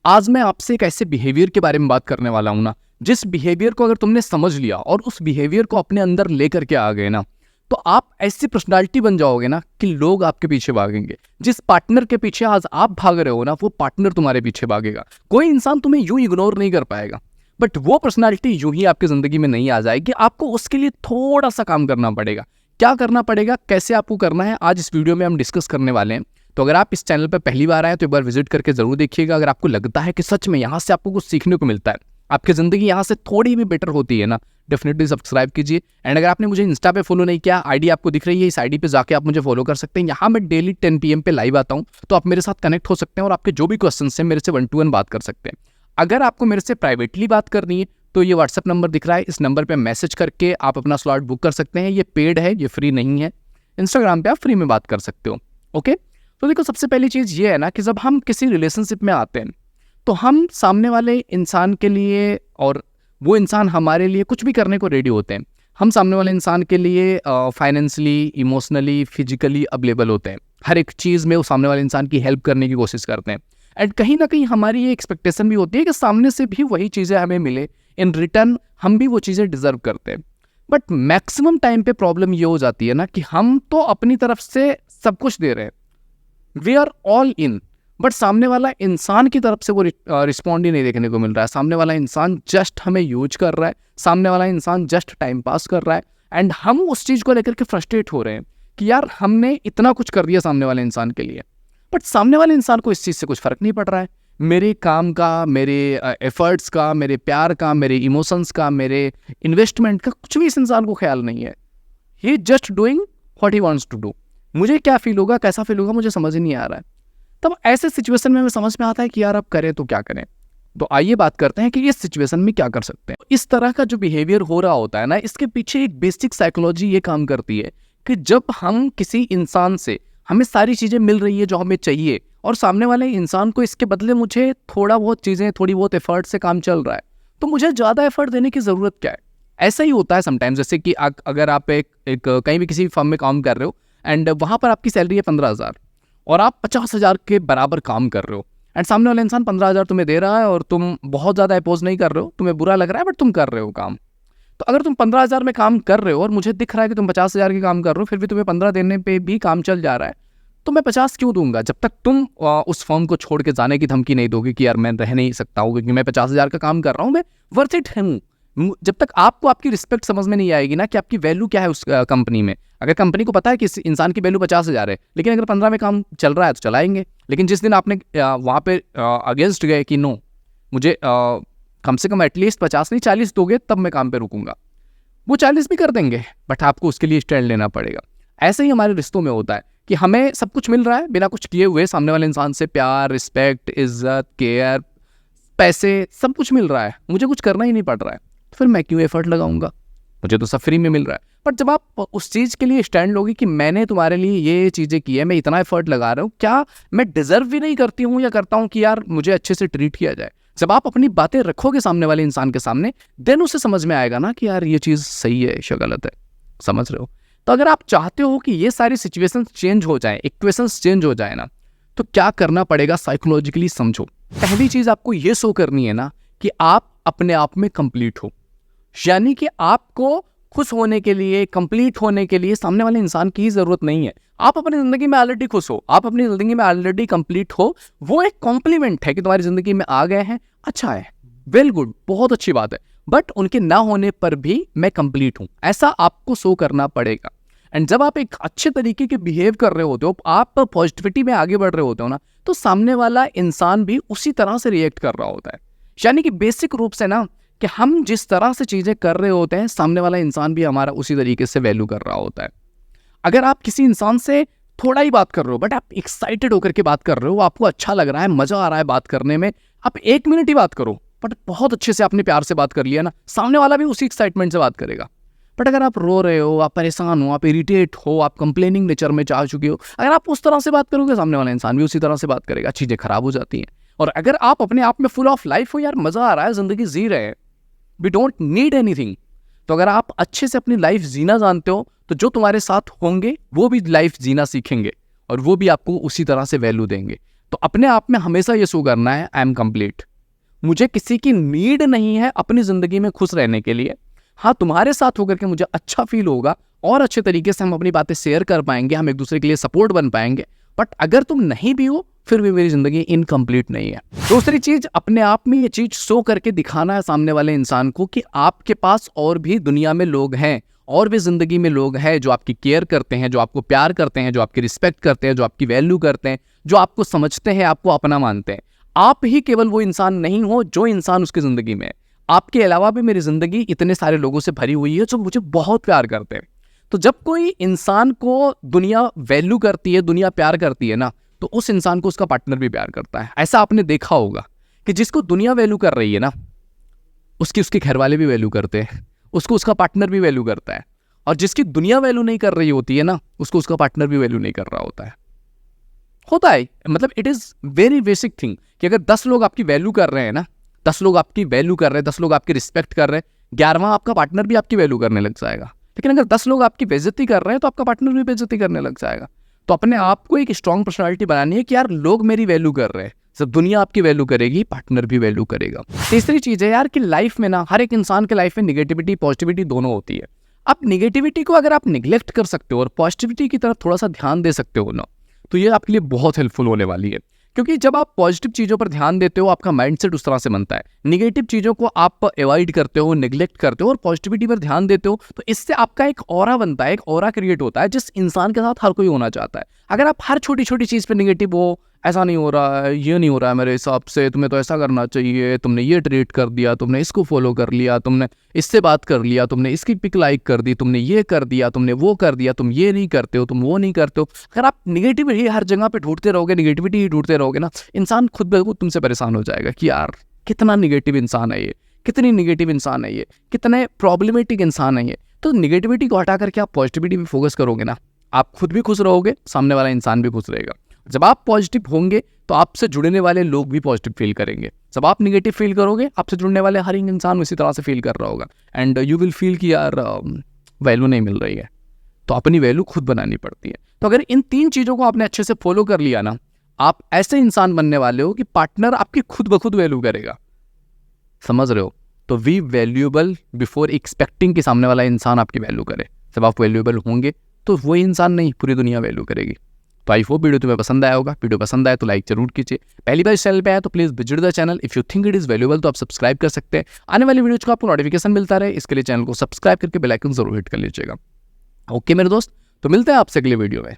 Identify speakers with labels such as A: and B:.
A: आज मैं आपसे एक ऐसे बिहेवियर के बारे में बात करने वाला हूं ना, जिस बिहेवियर को अगर तुमने समझ लिया और उस बिहेवियर को अपने अंदर लेकर के आ गए ना, तो आप ऐसी पर्सनालिटी बन जाओगे ना कि लोग आपके पीछे भागेंगे। जिस पार्टनर के पीछे आज आप भाग रहे हो ना, वो पार्टनर तुम्हारे पीछे भागेगा। कोई इंसान तुम्हें यूं इग्नोर नहीं कर पाएगा, बट वो पर्सनालिटी यूं ही आपकी जिंदगी में नहीं आ जाएगी। आपको उसके लिए थोड़ा सा काम करना पड़ेगा। क्या करना पड़ेगा, कैसे आपको करना है, आज इस वीडियो में हम डिस्कस करने वाले हैं। तो अगर आप इस चैनल पर पहली बार आए तो एक बार विजिट करके जरूर देखिएगा। अगर आपको लगता है कि सच में यहाँ से आपको कुछ सीखने को मिलता है, आपकी जिंदगी यहाँ से थोड़ी भी बेटर होती है ना, डेफिनेटली सब्सक्राइब कीजिए। एंड अगर आपने मुझे इंस्टा पे फॉलो नहीं किया, आईडी आपको दिख रही है, इस आईडी पे जाके आप मुझे फॉलो कर सकते हैं। यहाँ मैं डेली 10 PM पे लाइव आता हूँ, तो आप मेरे साथ कनेक्ट हो सकते हैं और आपके जो भी क्वेश्चन हैं मेरे से 1 to 1 बात कर सकते हैं। अगर आपको मेरे से प्राइवेटली बात करनी है तो ये व्हाट्सएप नंबर दिख रहा है, इस नंबर पर मैसेज करके आप अपना स्लॉट बुक कर सकते हैं। ये पेड है, ये फ्री नहीं है। इंस्टाग्राम पे आप फ्री में बात कर सकते हो। ओके, तो देखो, सबसे पहली चीज़ ये है ना कि जब हम किसी रिलेशनशिप में आते हैं तो हम सामने वाले इंसान के लिए और वो इंसान हमारे लिए कुछ भी करने को रेडी होते हैं। हम सामने वाले इंसान के लिए फाइनेंशियली, इमोशनली, फिजिकली अवेलेबल होते हैं। हर एक चीज़ में वो सामने वाले इंसान की हेल्प करने की कोशिश करते हैं। एंड कहीं ना कहीं हमारी ये एक्सपेक्टेशन भी होती है कि सामने से भी वही चीज़ें हमें मिले, इन रिटर्न हम भी वो चीज़ें डिजर्व करते हैं। बट मैक्सिमम टाइम पे प्रॉब्लम ये हो जाती है ना कि हम तो अपनी तरफ से सब कुछ दे रहे हैं, we are all in, but सामने वाला इंसान की तरफ से वो रिस्पॉन्ड ही नहीं देखने को मिल रहा है। सामने वाला इंसान जस्ट हमें यूज कर रहा है, सामने वाला इंसान जस्ट टाइम पास कर रहा है। एंड हम उस चीज़ को लेकर के फ्रस्ट्रेट हो रहे हैं कि यार हमने इतना कुछ कर दिया सामने वाले इंसान के लिए, बट सामने वाले इंसान को इस चीज़ से कुछ फ़र्क नहीं पड़ रहा है। मेरे काम का, मेरे एफर्ट्स का, मेरे प्यार का, मेरे इमोशंस का, मेरे इन्वेस्टमेंट का कुछ भी इस इंसान को ख्याल नहीं है। He just doing what he wants to do. मुझे क्या फील होगा, कैसा फील होगा, मुझे समझ ही नहीं आ रहा है। तब ऐसे सिचुएशन में हमें समझ में आता है कि यार अब करें तो क्या करें। तो आइए बात करते हैं कि इस सिचुएशन में क्या कर सकते हैं। इस तरह का जो बिहेवियर हो रहा होता है ना, इसके पीछे एक बेसिक साइकोलॉजी ये काम करती है कि जब हम किसी इंसान से, हमें सारी चीज़ें मिल रही है जो हमें चाहिए, और सामने वाले इंसान को इसके बदले मुझे थोड़ा बहुत चीज़ें, थोड़ी बहुत एफर्ट से काम चल रहा है, तो मुझे ज़्यादा एफर्ट देने की ज़रूरत क्या है। ऐसा ही होता है समटाइम्स। जैसे कि अगर आप एक कहीं भी किसी फर्म में काम कर रहे हो एंड वहाँ पर आपकी सैलरी है 15,000 और आप 50,000 के बराबर काम कर रहे हो, एंड सामने वाला इंसान 15,000 तुम्हें दे रहा है और तुम बहुत ज़्यादा अपोज नहीं कर रहे हो, तुम्हें बुरा लग रहा है, बट तुम कर रहे हो काम। तो अगर तुम 15,000 में काम कर रहे हो और मुझे दिख रहा है कि तुम 50,000 के काम कर रहे हो, फिर भी तुम्हें 15 देने पे भी काम चल जा रहा है, तो मैं 50 क्यों दूंगा, जब तक तुम उस फर्म को छोड़ के जाने की धमकी नहीं दोगे कि यार मैं रह नहीं सकता हूँ क्योंकि मैं 50,000 का काम कर रहा हूँ, मैं वर्थ इट हूँ। जब तक आपको आपकी रिस्पेक्ट समझ में नहीं आएगी ना कि आपकी वैल्यू क्या है उस कंपनी में। अगर कंपनी को पता है कि इस इंसान की वैल्यू 50,000 है, लेकिन अगर 15 में काम चल रहा है तो चलाएंगे। लेकिन जिस दिन आपने वहाँ पे अगेंस्ट गए कि नो, मुझे कम से कम एटलीस्ट 50 नहीं 40 दोगे तब मैं काम पे रुकूंगा, वो 40 भी कर देंगे, बट आपको उसके लिए स्टैंड लेना पड़ेगा। ऐसे ही हमारे रिश्तों में होता है कि हमें सब कुछ मिल रहा है बिना कुछ किए हुए, सामने वाले इंसान से प्यार, रिस्पेक्ट, इज्जत, केयर, पैसे, सब कुछ मिल रहा है, मुझे कुछ करना ही नहीं पड़ रहा है, तो फिर मैं क्यों एफर्ट लगाऊंगा, मुझे तो सब फ्री में मिल रहा है। बट जब आप उस चीज़ के लिए स्टैंड लोगे कि मैंने तुम्हारे लिए ये चीज़ें की है, मैं इतना एफर्ट लगा रहा हूँ, क्या मैं डिजर्व भी नहीं करती हूँ या करता हूँ कि यार मुझे अच्छे से ट्रीट किया जाए। जब आप अपनी बातें रखोगे सामने वाले इंसान के सामने, देन उसे समझ में आएगा ना कि यार ये चीज़ सही है या गलत है। समझ रहे हो? तो अगर आप चाहते हो कि ये सारी सिचुएशन चेंज हो जाए, इक्वेशंस चेंज हो जाए ना, तो क्या करना पड़ेगा, साइकोलॉजिकली समझो। पहली चीज़ आपको ये शो करनी है ना कि आप अपने आप में कंप्लीट हो, यानी कि आपको खुश होने के लिए, कंप्लीट होने के लिए सामने वाले इंसान की ज़रूरत नहीं है। आप अपनी ज़िंदगी में ऑलरेडी खुश हो, आप अपनी ज़िंदगी में ऑलरेडी कंप्लीट हो। वो एक कॉम्प्लीमेंट है कि तुम्हारी ज़िंदगी में आ गए हैं, अच्छा है, वेल गुड, बहुत अच्छी बात है, बट उनके ना होने पर भी मैं कंप्लीट हूँ, ऐसा आपको शो करना पड़ेगा। एंड जब आप एक अच्छे तरीके के बिहेव कर रहे होते हो, आप पॉजिटिविटी में आगे बढ़ रहे होते हो ना, तो सामने वाला इंसान भी उसी तरह से रिएक्ट कर रहा होता है। यानी कि बेसिक रूप से ना कि हम जिस तरह से चीज़ें कर रहे होते हैं, सामने वाला इंसान भी हमारा उसी तरीके से वैल्यू कर रहा होता है। अगर आप किसी इंसान से थोड़ा ही बात कर रहे हो, बट आप एक्साइटेड होकर के बात कर रहे हो, आपको अच्छा लग रहा है, मज़ा आ रहा है बात करने में, आप 1 मिनट ही बात करो, बट बहुत अच्छे से आपने प्यार से बात कर लिया ना, सामने वाला भी उसी एक्साइटमेंट से बात करेगा। बट अगर आप रो रहे हो, आप परेशान हो, आप इरिटेट हो, आप कंप्लेनिंग नेचर में चाह चुके हो, अगर आप उस तरह से बात करोगे, सामने वाला इंसान भी उसी तरह से बात करेगा, चीज़ें खराब हो जाती हैं। और अगर आप अपने आप में फुल ऑफ लाइफ हो, यार मज़ा आ रहा है, ज़िंदगी जी रहे हैं, वी डोंट नीड एनीथिंग, तो अगर आप अच्छे से अपनी लाइफ जीना जानते हो, तो जो तुम्हारे साथ होंगे वो भी लाइफ जीना सीखेंगे और वो भी आपको उसी तरह से वैल्यू देंगे। तो अपने आप में हमेशा ये शो करना है आई एम कंप्लीट, मुझे किसी की नीड नहीं है अपनी ज़िंदगी में खुश रहने के लिए। हाँ, तुम्हारे साथ होकर के मुझे अच्छा फील होगा और अच्छे तरीके से हम अपनी बातें शेयर कर पाएंगे, हम एक दूसरे के लिए सपोर्ट बन पाएंगे, बट अगर तुम नहीं भी हो फिर भी मेरी ज़िंदगी इनकम्प्लीट नहीं है। दूसरी चीज़, अपने आप में ये चीज़ शो करके दिखाना है सामने वाले इंसान को कि आपके पास और भी दुनिया में लोग हैं, और भी ज़िंदगी में लोग हैं जो आपकी केयर करते हैं, जो आपको प्यार करते हैं, जो आपकी रिस्पेक्ट करते हैं, जो आपकी वैल्यू करते हैं, जो आपको समझते हैं, आपको अपना मानते हैं। आप ही केवल वो इंसान नहीं हो जो इंसान उसकी ज़िंदगी में है। आपके अलावा भी मेरी ज़िंदगी इतने सारे लोगों से भरी हुई है जो मुझे बहुत प्यार करते हैं। तो जब कोई इंसान को दुनिया वैल्यू करती है, दुनिया प्यार करती है ना, तो उस इंसान को उसका पार्टनर भी प्यार करता है। ऐसा आपने देखा होगा कि जिसको दुनिया वैल्यू कर रही है ना, उसके घर वाले भी वैल्यू करते हैं, उसको उसका पार्टनर भी वैल्यू करता है। और जिसकी दुनिया वैल्यू नहीं कर रही होती है ना, उसको उसका पार्टनर भी वैल्यू नहीं कर रहा होता है। मतलब it is very basic thing कि अगर 10 लोग आपकी वैल्यू कर रहे हैं ना, 10 लोग आपकी वैल्यू कर रहे हैं, 10 लोग आपकी रिस्पेक्ट कर रहे हैं, 11वां आपका पार्टनर भी आपकी वैल्यू करने लग जाएगा। लेकिन अगर 10 लोग आपकी बेइज्जती कर रहे हैं तो आपका पार्टनर भी बेइज्जती करने लग जाएगा। तो अपने आप को एक स्ट्रॉन्ग पर्सनालिटी बनानी है कि यार लोग मेरी वैल्यू कर रहे हैं। जब दुनिया आपकी वैल्यू करेगी, पार्टनर भी वैल्यू करेगा। तीसरी चीज़ है यार कि लाइफ में ना, हर एक इंसान के लाइफ में निगेटिविटी पॉजिटिविटी दोनों होती है। अब निगेटिविटी को अगर आप निगलेक्ट कर सकते हो और पॉजिटिविटी की तरफ थोड़ा सा ध्यान दे सकते हो ना, तो ये आपके लिए बहुत हेल्पफुल होने वाली है। क्योंकि जब आप पॉजिटिव चीज़ों पर ध्यान देते हो, आपका माइंडसेट उस तरह से बनता है। निगेटिव चीज़ों को आप अवॉइड करते हो, निगलेक्ट करते हो और पॉजिटिविटी पर ध्यान देते हो, तो इससे आपका एक ऑरा बनता है, एक ऑरा क्रिएट होता है जिस इंसान के साथ हर कोई होना चाहता है। अगर आप हर छोटी छोटी चीज़ पर निगेटिव हो, ऐसा नहीं हो रहा है, ये नहीं हो रहा है मेरे हिसाब से, तुम्हें तो ऐसा करना चाहिए, तुमने ये ट्रीट कर दिया, तुमने इसको फॉलो कर लिया, तुमने इससे बात कर लिया, तुमने इसकी पिक लाइक कर दी, तुमने ये कर दिया, तुमने वो कर दिया, तुम ये नहीं करते हो, तुम वो नहीं करते हो। अगर आप निगेटिविटी हर जगह पे ढूंढते रहोगे, निगेटिविटी ही ढूंढते रहोगे ना, इंसान खुद ब खुद तुमसे परेशान हो जाएगा कि यार कितना निगेटिव इंसान है ये, कितनी निगेटिव इंसान है ये, कितने प्रॉब्लमेटिक इंसान है ये। तो निगेटिविटी को हटा करके आप पॉजिटिविटी पे फोकस करोगे ना, आप खुद भी खुश रहोगे, सामने वाला इंसान भी खुश रहेगा। जब आप पॉजिटिव होंगे तो आपसे जुड़ने वाले लोग भी पॉजिटिव फील करेंगे। जब आप निगेटिव फील करोगे, आपसे जुड़ने वाले हर एक इंसान उसी तरह से फील कर रहा होगा, एंड यू विल फील कि यार वैल्यू नहीं मिल रही है। तो अपनी वैल्यू खुद बनानी पड़ती है। तो अगर इन 3 चीज़ों को आपने अच्छे से फॉलो कर लिया ना, आप ऐसे इंसान बनने वाले हो कि पार्टनर आपकी खुद ब खुद वैल्यू करेगा। समझ रहे हो? तो वी वैल्यूएबल बिफोर एक्सपेक्टिंग कि सामने वाला इंसान आपकी वैल्यू करे। जब आप वैल्यूएबल होंगे तो वही इंसान नहीं, पूरी दुनिया वैल्यू करेगी। तो आई होप वीडियो तुम्हें पसंद आया होगा। वीडियो पसंद आए तो लाइक जरूर कीजिए। पहली बार इस चैनल पे आए तो please visit the channel. If you think it is valuable तो आप सब्सक्राइब कर सकते हैं। आने वाली वीडियोज को आपको नोटिफिकेशन मिलता रहे, इसके लिए चैनल को सब्सक्राइब करके बेल आइकन जरूर हिट कर लीजिएगा। ओके मेरे दोस्त, तो मिलते हैं आपसे अगले वीडियो में।